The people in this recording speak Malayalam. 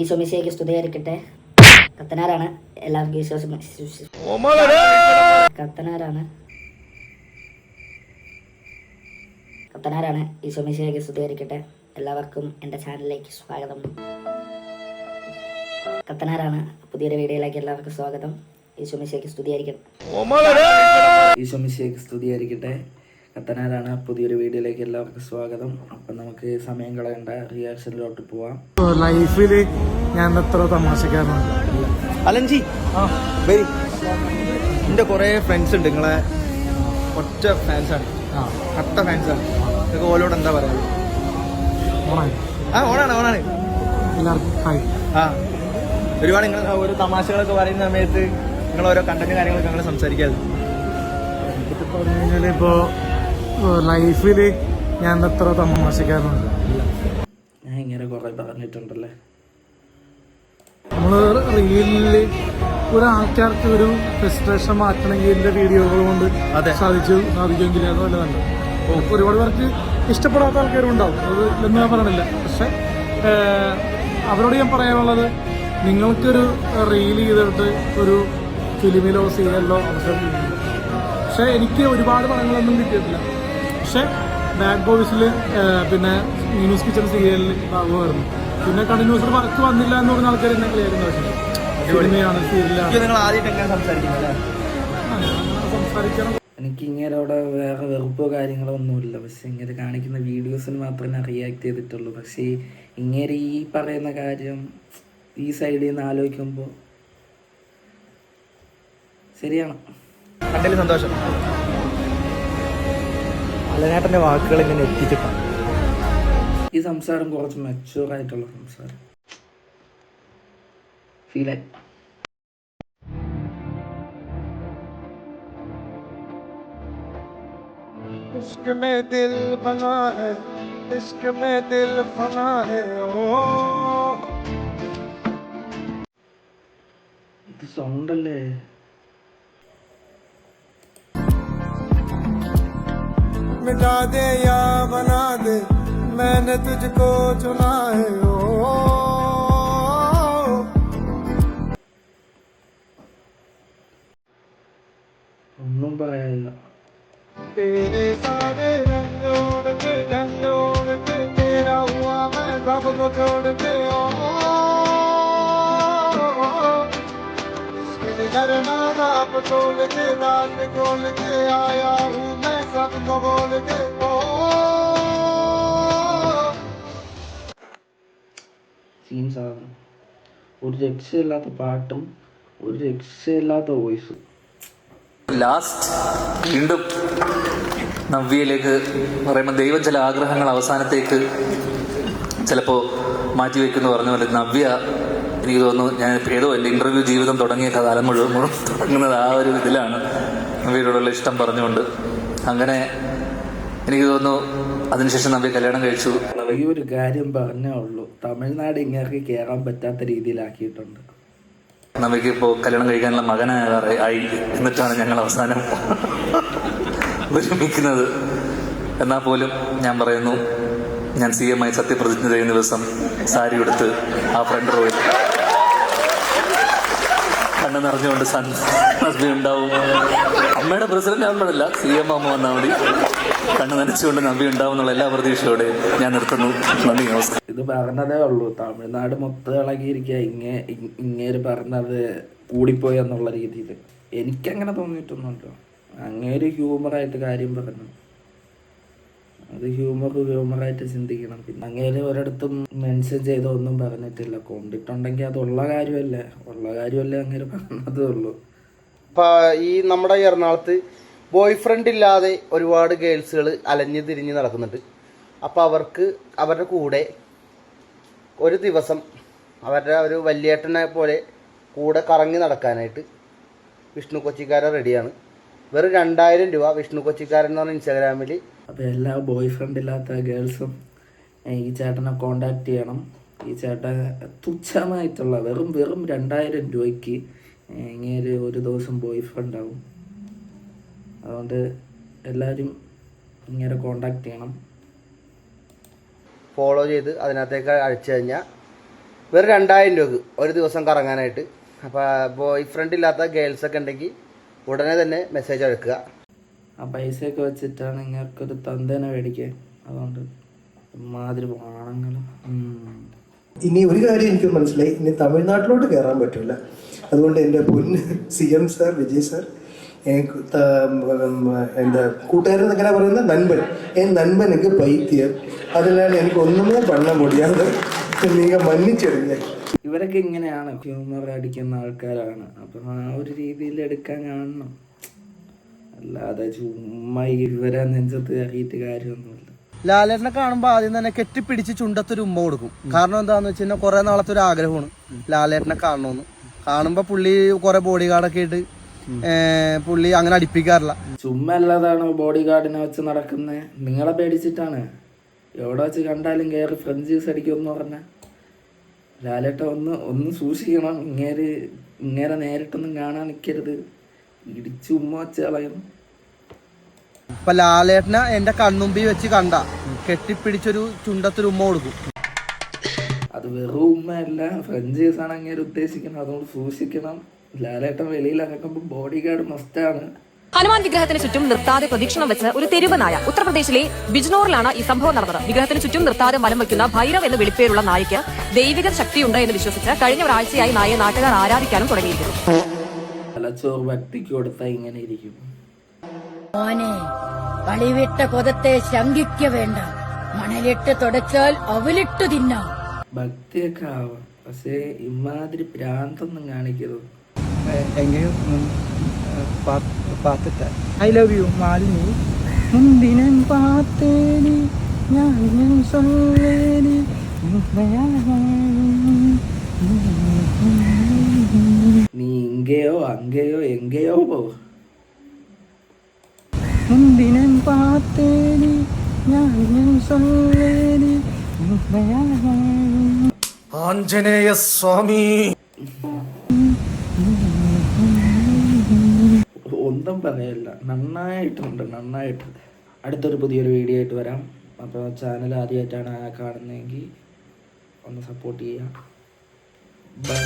ഈശോ മിശിഹായ്ക്ക് സ്തുതിയായിരിക്കട്ടെ. കത്തനാരാണ് എല്ലാവർക്കും കത്തനാരാണ് ഈശോ മിശിഹായ്ക്ക് സ്തുതിയായിരിക്കട്ടെ. എല്ലാവർക്കും എൻ്റെ ചാനലിലേക്ക് സ്വാഗതം. കത്തനാരാണ് പുതിയൊരു വീഡിയോയിലേക്ക് എല്ലാവർക്കും സ്വാഗതം. ഈശോ മിശിഹായ്ക്ക് സ്തുതിയായിരിക്കട്ടെ. ഈശോ മിശിഹായ്ക്ക് സ്തുതിയായിരിക്കട്ടെ. കത്തനാരാണ് പുതിയൊരു വീഡിയോയിലേക്ക് എല്ലാവർക്കും സ്വാഗതം. അപ്പം നമുക്ക് സമയം കളയണ്ട, റിയാക്ഷനിലോട്ട് പോവാം. ലൈഫിൽ ഞാൻ എത്ര തമാശക്കാരനാണ് അലൻജി. വരി, എൻ്റെ കുറേ ഫ്രണ്ട്സ് ഉണ്ട്, നിങ്ങളെ ഒറ്റ ഫാൻസാണ്, കട്ട ഫാൻസാണ്. നിങ്ങൾക്ക് ഓലോട് എന്താ പറയാ? ഓണാണ് എല്ലാവർക്കും ഹായ്. ഒരുപാട് നിങ്ങൾ ഓരോ തമാശകളൊക്കെ പറയുന്ന സമയത്ത് നിങ്ങൾ ഓരോ കണ്ടന്റ് കാര്യങ്ങളൊക്കെ ഞങ്ങൾ സംസാരിക്കാതെ. എന്നിട്ട് പറഞ്ഞു കഴിഞ്ഞാൽ ഇപ്പോൾ ലൈഫിൽ ഞാൻ എത്ര തമാശക്കാരനാണ്. ഞാൻ ഇങ്ങനെ കുറേ പറഞ്ഞിട്ടുണ്ടല്ലേ. നമ്മൾ റീലിൽ ഒരാൾക്കാർക്ക് ഒരു ഫ്രസ്ട്രേഷൻ മാറ്റണമെങ്കിൽ എൻ്റെ വീഡിയോകൾ കൊണ്ട് സാധിക്കുമെങ്കിൽ അത് നല്ലതല്ല. ഒരുപാട് പേർക്ക് ഇഷ്ടപ്പെടാത്ത ആൾക്കാരും ഉണ്ടാവും, അത് എന്ന് ഞാൻ പറയണില്ല. പക്ഷെ അവരോട് ഞാൻ പറയാനുള്ളത്, നിങ്ങൾക്കൊരു റീൽ ചെയ്തിട്ട് ഒരു ഫിലിമിലോ സീരിയലിലോ അവസരം കിട്ടുന്നില്ല. പക്ഷെ എനിക്ക് ഒരുപാട് പടങ്ങളൊന്നും കിട്ടിയിട്ടില്ല. പക്ഷെ ബാഡ് ബോയ്സിൽ പിന്നെ ന്യൂസ് കിച്ചൺ സീരിയലിൽ ഭാഗമായിരുന്നു. പിന്നെ കണ്ടിന്യൂസ് വർക്ക് വന്നില്ല എന്ന് പറഞ്ഞ ആൾക്കാർ എന്നെ കളിയാക്കുന്ന സിനിമയാണ്, സീരിയലാണ്. സംസാരിക്കണം. എനിക്ക് ഇങ്ങനെയോടെ വേറെ വെറുപ്പോ കാര്യങ്ങളോ ഒന്നുമില്ല. പക്ഷെ ഇങ്ങനെ കാണിക്കുന്ന വീഡിയോസിന് മാത്രമേ ഞാൻ റിയാക്ട് ചെയ്തിട്ടുള്ളൂ. പക്ഷേ ഇങ്ങനെ ഈ പറയുന്ന കാര്യം ഈ സൈഡിൽ നിന്ന് ആലോചിക്കുമ്പോൾ ശരിയാണ്. കണ്ടതിൽ സന്തോഷം. അലനേട്ടൻ്റെ വാക്കുകൾ ഇങ്ങനെ എത്തിച്ചിട്ടാണ് ഈ സംസാരം കുറച്ച് മെച്യൂർ ആയിട്ടുള്ള സംസാരം ഫീലായി. ഇത് സൗണ്ടല്ലേ? मिटा दे या बना दे, मैंने तुझको चुना है. ഒന്നും പറയാനില്ല. तेरे सारे रंगों के तेरा हुआ मैं सबको छोड़ के. करना रात खोल के, रात खोल के आया हूँ मैं सबको बोल के. സീൻസ് ആണ്. ഒരു രക്ഷയില്ലാത്ത പാട്ടും ഒരു രക്ഷയില്ലാത്ത വോയിസും. ലാസ്റ്റ് വീണ്ടും നവ്യയിലേക്ക് പറയുമ്പോൾ ദൈവം ചില ആഗ്രഹങ്ങൾ അവസാനത്തേക്ക് ചിലപ്പോൾ മാറ്റിവെക്കുന്നു പറഞ്ഞ പോലെ നവ്യ എനിക്ക് തോന്നുന്നു, ഞാൻ ഏതോ എൻ്റെ ഇൻ്റർവ്യൂ ജീവിതം തുടങ്ങിയ കാലം മുഴുവൻ തുടങ്ങുന്നത് ആ ഒരു ഇതിലാണ്, നവ്യയോടുള്ള ഇഷ്ടം പറഞ്ഞുകൊണ്ട്. അങ്ങനെ എനിക്ക് തോന്നുന്നു അതിനുശേഷം നവ്യ കല്യാണം കഴിച്ചു. ഈ ഒരു കാര്യം പറഞ്ഞേ ഉള്ളൂ, തമിഴ്നാട് ഇങ്ങേർക്ക് കയറാൻ പറ്റാത്ത രീതിയിലാക്കിയിട്ടുണ്ട്. നവ്യക്ക് ഇപ്പോൾ കല്യാണം കഴിക്കാനുള്ള മകനായി എന്നിട്ടാണ് ഞങ്ങൾ അവസാനം ഒരുമിക്കുന്നത്. എന്നാൽ പോലും ഞാൻ പറയുന്നു, ഞാൻ CM ആയി സത്യപ്രതിജ്ഞ ചെയ്യുന്ന ദിവസം സാരി എടുത്ത് ആ ഫ്രണ്ട് റോയിൽ കണ്ണ് നിറഞ്ഞുകൊണ്ട് നസ്ബി ഉണ്ടാവും. അമ്മയുടെ പ്രസിഡന്റ് ആകുമ്പോഴല്ല, CM അമ്മ വന്നാൽ മതി, കണ്ണ് നനച്ചുകൊണ്ട് നബി ഉണ്ടാവും എന്നുള്ള എല്ലാ പ്രതീക്ഷയോടെ ഞാൻ നിർത്തുന്നു. നന്ദി, നമസ്കാരം. ഇത് പറഞ്ഞതേ ഉള്ളൂ, തമിഴ്നാട് മൊത്തം ഇളകിയിരിക്കുക. ഇങ്ങേര് പറഞ്ഞത് കൂടിപ്പോയി എന്നുള്ള രീതിയിൽ എനിക്കങ്ങനെ തോന്നിയിട്ടൊന്നുമല്ലോ. അങ്ങേര് ഹ്യൂമറായിട്ട് കാര്യം പറഞ്ഞു, അത് ഹ്യൂമറായിട്ട് ചിന്തിക്കണം. പിന്നെ അങ്ങേര് ഒരിടത്തും മെൻഷൻ ചെയ്ത ഒന്നും പറഞ്ഞിട്ടില്ല. കൊണ്ടിട്ടുണ്ടെങ്കിൽ അത് ഉള്ള കാര്യമല്ലേ അങ്ങേര് പറഞ്ഞതേ ഉള്ളൂ. ഈ നമ്മുടെ എറണാകുളത്ത് ബോയ് ഫ്രണ്ട് ഇല്ലാതെ ഒരുപാട് ഗേൾസുകൾ അലഞ്ഞു തിരിഞ്ഞ് നടക്കുന്നുണ്ട്. അപ്പോൾ അവരുടെ കൂടെ ഒരു ദിവസം അവരുടെ ഒരു വല്യേട്ടനെ പോലെ കൂടെ കറങ്ങി നടക്കാനായിട്ട് വിഷ്ണു കൊച്ചിക്കാരൻ റെഡിയാണ്. വെറും 2000 രൂപ വിഷ്ണു കൊച്ചിക്കാരൻ എന്ന് പറഞ്ഞ ഇൻസ്റ്റാഗ്രാമിൽ. അപ്പോൾ എല്ലാ ബോയ് ഫ്രണ്ട് ഇല്ലാത്ത ഗേൾസും ഈ ചേട്ടനെ കോണ്ടാക്ട് ചെയ്യണം. ഈ ചേട്ടൻ തുച്ഛമായിട്ടുള്ള വെറും 2000 രൂപയ്ക്ക് ഇങ്ങനെ ഒരു ദിവസം ബോയ് ഫ്രണ്ട് ആവും. അതുകൊണ്ട് എല്ലാവരും ഇങ്ങനെ കോണ്ടാക്ട് ചെയ്യണം. ഫോളോ ചെയ്ത് അതിനകത്തേക്ക് അയച്ചു കഴിഞ്ഞാൽ വെറും 2000 രൂപക്ക് ഒരു ദിവസം കറങ്ങാനായിട്ട്. അപ്പോൾ ബോയ് ഫ്രണ്ട് ഇല്ലാത്ത ഗേൾസൊക്കെ ഉണ്ടെങ്കിൽ ഉടനെ തന്നെ മെസ്സേജ് അയക്കുക. ആ പൈസയൊക്കെ വെച്ചിട്ടാണ് ഇങ്ങനൊരു തന്തേനെ മേടിക്കാൻ. അതുകൊണ്ട് ഇമാതിരി വാണങ്ങൾ. ഇനി ഒരു കാര്യം എനിക്ക് മനസ്സിലായി, ഇനി തമിഴ്നാട്ടിലോട്ട് കയറാൻ പറ്റില്ല. അതുകൊണ്ട് എൻ്റെ പൊന്ന് CM സാർ, വിജയ് സാർ, എൻ്റെ കൂട്ടുകാരൻ എങ്ങനെ പറയുന്ന നൻപൻ, നൻപനുക്ക് പൈത്യം, അതിനാൽ എനിക്ക് ഒന്നുമേ പണ്ണ മുടിയാതെ നിങ്ങൾ മന്നിച്ചെടുക്കുക. ഇവരൊക്കെ ഇങ്ങനെയാണ്, ഹ്യൂമർ അടിക്കുന്ന ആൾക്കാരാണ്. അപ്പം ആ ഒരു രീതിയിൽ എടുക്കാൻ കാണണം, അല്ലാതെ ചുമ്മാ ഇവരെ നെഞ്ചത്ത് കയറിയിട്ട് കാര്യമൊന്നുമില്ല. ലാലേട്ടനെ കാണുമ്പോൾ ആദ്യം തന്നെ കെട്ടിപ്പിടിച്ച് ചുണ്ടത്തൊരു ഉമ്മ കൊടുക്കും. കാരണം എന്താണെന്ന് വെച്ച് കഴിഞ്ഞാൽ കുറേ നാളത്തെ ഒരു ആഗ്രഹമാണ് ലാലേട്ടനെ കാണണമെന്ന്. കാണുമ്പോൾ പുള്ളി കുറേ ബോഡി ഗാർഡൊക്കെ ആയിട്ട് പുള്ളി അങ്ങനെ അടുപ്പിക്കാറില്ല. ചുമ്മാ അല്ലാതാണ് ബോഡി ഗാർഡിനെ വെച്ച് നടക്കുന്നത്. നിങ്ങളെ പേടിച്ചിട്ടാണ്. എവിടെ വെച്ച് കണ്ടാലും കയറി ഫ്രഞ്ച് ജ്യൂസ് അടിക്കുമെന്ന് പറഞ്ഞാൽ ലാലേട്ട ഒന്ന് സൂക്ഷിക്കണം. ഇങ്ങേരെ നേരിട്ടൊന്നും കാണാൻ നിൽക്കരുത്, ഇടിച്ച് ഉമ്മ വെച്ച് കളയും. ഇപ്പൊ ലാലേട്ടനെ എന്റെ കൺമുമ്പിൽ വെച്ച് കണ്ട കെട്ടിപ്പിടിച്ചൊരു ചുണ്ടത്തൊരു ഉമ്മ കൊടുക്കും. അത് വെറും ഉമ്മയല്ല, ഫ്രഞ്ച് ജ്യൂസ് ആണ് അങ്ങനെ ഉദ്ദേശിക്കണം. അതുകൊണ്ട് സൂക്ഷിക്കണം. ലാലേട്ടൻ വെളിയിൽ ഇറക്കുമ്പോൾ ബോഡി ഗാർഡ് മസ്റ്റാണ്. ഹനുമാൻ വിഗ്രഹത്തിന് ചുറ്റും നിർത്താതെ പ്രദക്ഷിണം വെച്ച് ഒരു തെരുവ് നായ. ഉത്തർപ്രദേശിലെ ബിജ്നോറിലാണ് ഈ സംഭവം നടന്നത്. വിഗ്രഹത്തിന് ചുറ്റും നിർത്താതെ വലം വയ്ക്കുന്ന ഭൈരവ് എന്ന് വിളിപ്പേരുള്ള നായയ്ക്ക് ദൈവിക ശക്തിയുണ്ട് എന്ന് വിശ്വസിച്ച് കഴിഞ്ഞ ഒരാഴ്ചയായി നായയെ നാട്ടുകാർ ആരാധിക്കാനും തുടങ്ങിയിരിക്കുന്നു. തലച്ചോറ് ഭക്തിക്ക് കൊടുത്താൽ ഇങ്ങനെ ഇരിക്കും. മോനെ, കളിവിട്ട കൊതത്തെ ശങ്കിക്ക വേണ്ട, മണലിട്ട് തുടച്ചാൽ അവലിട്ട് തിന്നാം. ഭക്തിയൊക്കെ ആവാം, പക്ഷേ ഇമാതിരി പ്രാന്തൊന്നും കാണിക്കരുത്. ഐ ലവ് യു മാലിനി, മുന്തിനൻ പാത്തേനി ഞാൻ സൊല്ലേനി. നീ ഇങ്കയോ അങ്ങയോ എങ്കയോ പോ. മുന്തിനൻ പാത്തേനി ഞാൻ സൊല്ലേനി. ആഞ്ജനേയ സ്വാമി. ഒന്നും പറയല്ല, നന്നായിട്ടുണ്ട്. അടുത്തൊരു പുതിയൊരു വീഡിയോ ആയിട്ട് വരാം. അപ്പോൾ ചാനൽ ആദ്യമായിട്ടാണ് കാണുന്നതെങ്കിൽ ഒന്ന് സപ്പോർട്ട് ചെയ്യാം. ബൈ.